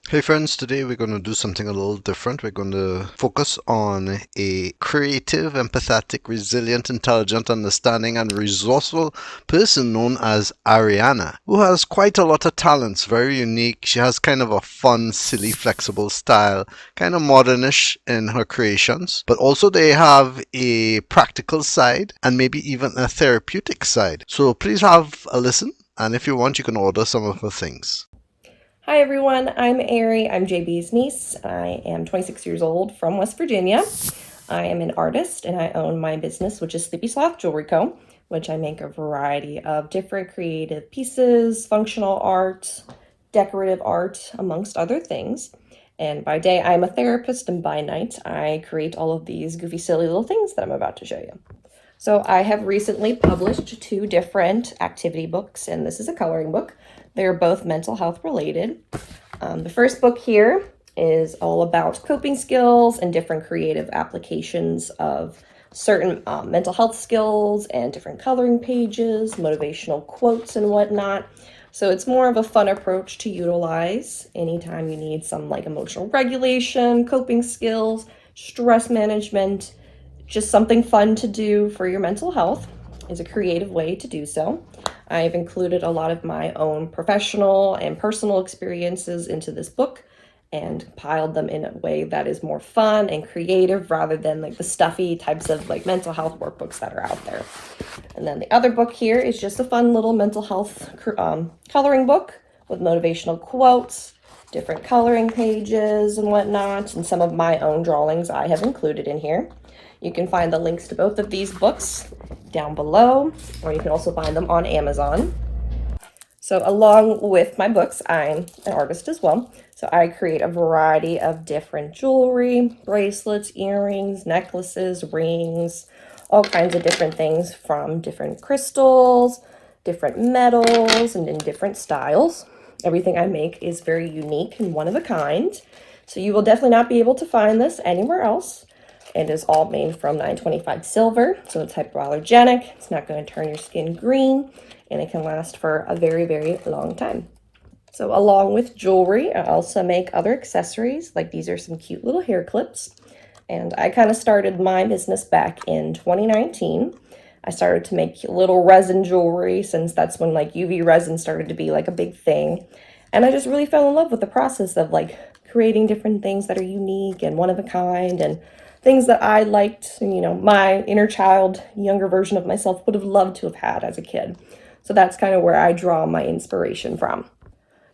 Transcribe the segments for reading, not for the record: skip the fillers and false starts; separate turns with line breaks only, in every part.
Hey friends, today we're going to do something a little different. We're going to focus on a creative, empathetic, resilient, intelligent, understanding, and resourceful person known as Arianna, who has quite a lot of talents, very unique. She has kind of a fun, silly, flexible style, kind of modernish in her creations, but also they have a practical side and maybe even a therapeutic side. So please have a listen, and if you want, you can order some of her things.
Hi everyone, I'm Ari. I'm JB's niece. I am 26 years old from West Virginia. I am an artist and I own my business, which is Sleepy Sloth Jewelry Co., which I make a variety of different creative pieces, functional art, decorative art, amongst other things. And by day, I'm a therapist, and by night, I create all of these goofy, silly little things that I'm about to show you. So I have recently published two different activity books, and this is a coloring book. They're both mental health related. The first book here is all about coping skills and different creative applications of certain mental health skills and different coloring pages, motivational quotes, and whatnot. So it's more of a fun approach to utilize anytime you need some like emotional regulation, coping skills, stress management, just something fun to do for your mental health is a creative way to do so. I've included a lot of my own professional and personal experiences into this book and compiled them in a way that is more fun and creative rather than like the stuffy types of like mental health workbooks that are out there. And then the other book here is just a fun little mental health coloring book with motivational quotes, different coloring pages and whatnot, and some of my own drawings I have included in here. You can find the links to both of these books down below, or you can also find them on Amazon. So along with my books, I'm an artist as well. So I create a variety of different jewelry, bracelets, earrings, necklaces, rings, all kinds of different things from different crystals, different metals, and in different styles. Everything I make is very unique and one of a kind. So you will definitely not be able to find this anywhere else. It is all made from 925 silver, so it's hypoallergenic. It's not going to turn your skin green, and it can last for a very, very long time. So along with jewelry, I also make other accessories. Like these are some cute little hair clips. And I kind of started my business back in 2019. I started to make little resin jewelry since that's when like UV resin started to be like a big thing. And I just really fell in love with the process of like creating different things that are unique and one of a kind and things that I liked, my inner child, younger version of myself would have loved to have had as a kid. So that's kind of where I draw my inspiration from.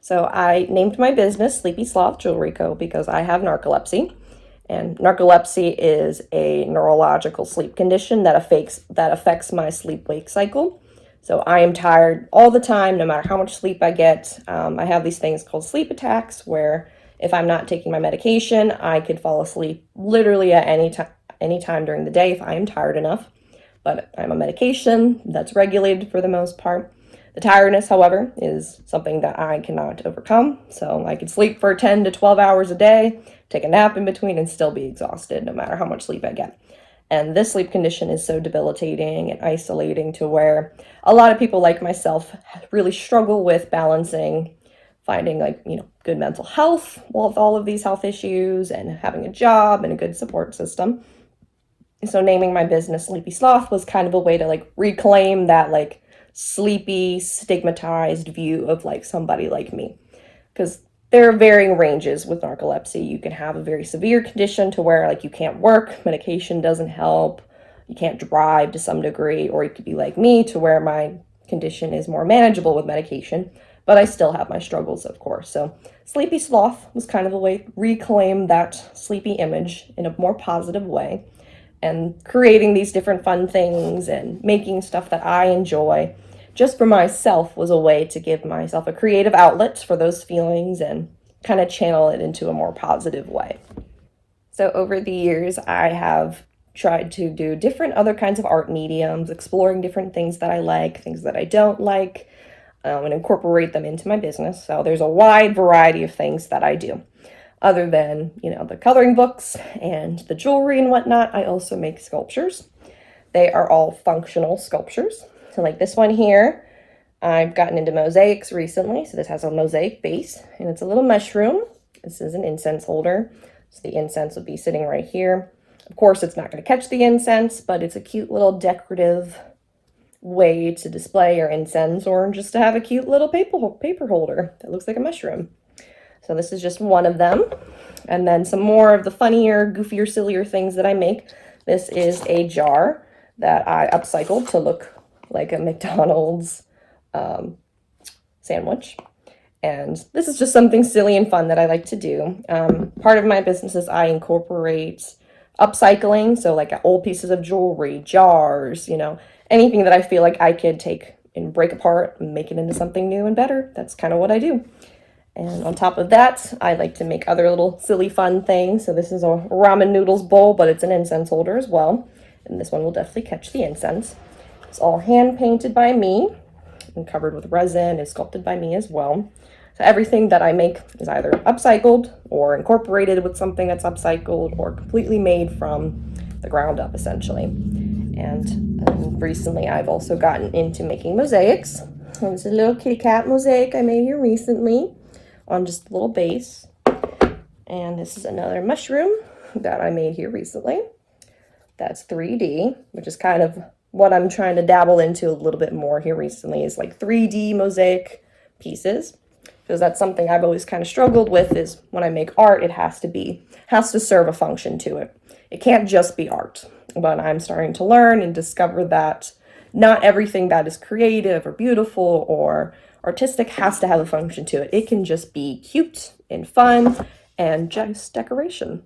So I named my business Sleepy Sloth Jewelry Co. because I have narcolepsy. And narcolepsy is a neurological sleep condition that affects my sleep-wake cycle. So I am tired all the time, no matter how much sleep I get. I have these things called sleep attacks, where if I'm not taking my medication, I could fall asleep literally at any time during the day if I am tired enough. But I'm on medication that's regulated for the most part. The tiredness, however, is something that I cannot overcome. So I could sleep for 10 to 12 hours a day, take a nap in between, and still be exhausted no matter how much sleep I get. And this sleep condition is so debilitating and isolating to where a lot of people like myself really struggle with balancing finding good mental health with all of these health issues and having a job and a good support system. So naming my business Sleepy Sloth was kind of a way to like reclaim that like sleepy, stigmatized view of like somebody like me. Because there are varying ranges with narcolepsy. You can have a very severe condition to where like you can't work, medication doesn't help, you can't drive to some degree, or you could be like me to where my condition is more manageable with medication, but I still have my struggles, of course. So Sleepy Sloth was kind of a way to reclaim that sleepy image in a more positive way, and creating these different fun things and making stuff that I enjoy just for myself was a way to give myself a creative outlet for those feelings and kind of channel it into a more positive way. So over the years, I have tried to do different other kinds of art mediums, exploring different things that I like, things that I don't like, and incorporate them into my business. So there's a wide variety of things that I do. Other than, the coloring books and the jewelry and whatnot, I also make sculptures. They are all functional sculptures. So like this one here, I've gotten into mosaics recently. So this has a mosaic base and it's a little mushroom. This is an incense holder. So the incense would be sitting right here. Of course, it's not going to catch the incense, but it's a cute little decorative way to display your incense, or just to have a cute little paper holder that looks like a mushroom. So this is just one of them. And then some more of the funnier, goofier, sillier things that I make. This is a jar that I upcycled to look like a McDonald's sandwich. And this is just something silly and fun that I like to do. Part of my business is I incorporate upcycling, so like old pieces of jewelry, jars, anything that I feel like I could take and break apart and make it into something new and better. That's kind of what I do. And on top of that, I like to make other little silly fun things. So this is a ramen noodles bowl, but it's an incense holder as well. And this one will definitely catch the incense. It's all hand painted by me and covered with resin and sculpted by me as well. So everything that I make is either upcycled or incorporated with something that's upcycled or completely made from the ground up, essentially. And recently I've also gotten into making mosaics. There's a little kitty cat mosaic I made here recently on just a little base. And this is another mushroom that I made here recently. That's 3D, which is kind of what I'm trying to dabble into a little bit more here recently, is like 3D mosaic pieces. Because that's something I've always kind of struggled with, is when I make art, it has to serve a function to it. It can't just be art. But I'm starting to learn and discover that not everything that is creative or beautiful or artistic has to have a function to it. It can just be cute and fun and just decoration.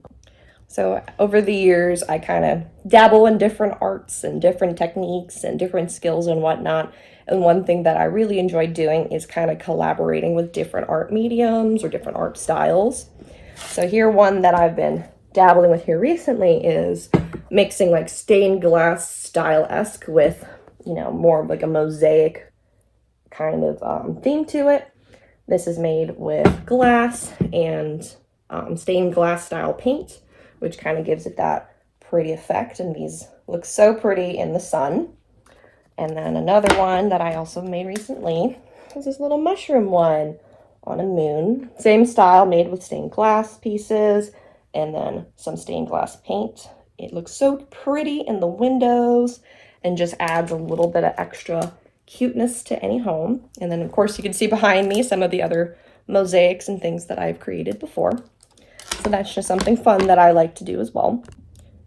So over the years, I kind of dabble in different arts and different techniques and different skills and whatnot. And one thing that I really enjoy doing is kind of collaborating with different art mediums or different art styles. So here, one that I've been dabbling with here recently is mixing like stained glass style-esque with, more of like a mosaic kind of theme to it. This is made with glass and stained glass style paint, which kind of gives it that pretty effect. And these look so pretty in the sun. And then another one that I also made recently is this little mushroom one on a moon. Same style, made with stained glass pieces and then some stained glass paint. It looks so pretty in the windows and just adds a little bit of extra cuteness to any home. And then of course you can see behind me some of the other mosaics and things that I've created before. So that's just something fun that I like to do as well.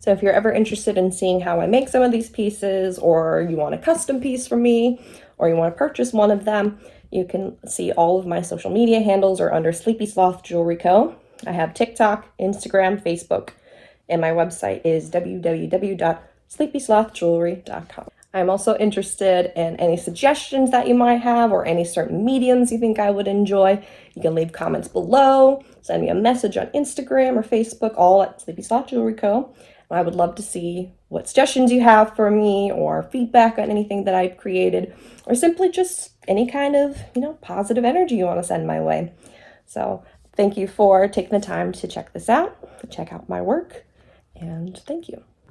So if you're ever interested in seeing how I make some of these pieces, or you want a custom piece from me, or you want to purchase one of them, you can see all of my social media handles are under Sleepy Sloth Jewelry Co. I have TikTok, Instagram, Facebook, and my website is www.sleepyslothjewelry.com. I'm also interested in any suggestions that you might have or any certain mediums you think I would enjoy. You can leave comments below, send me a message on Instagram or Facebook, all at Sleepy Sloth Jewelry Co. I would love to see what suggestions you have for me or feedback on anything that I've created, or simply just any kind of, positive energy you want to send my way. So thank you for taking the time to check this out, check out my work, and thank you.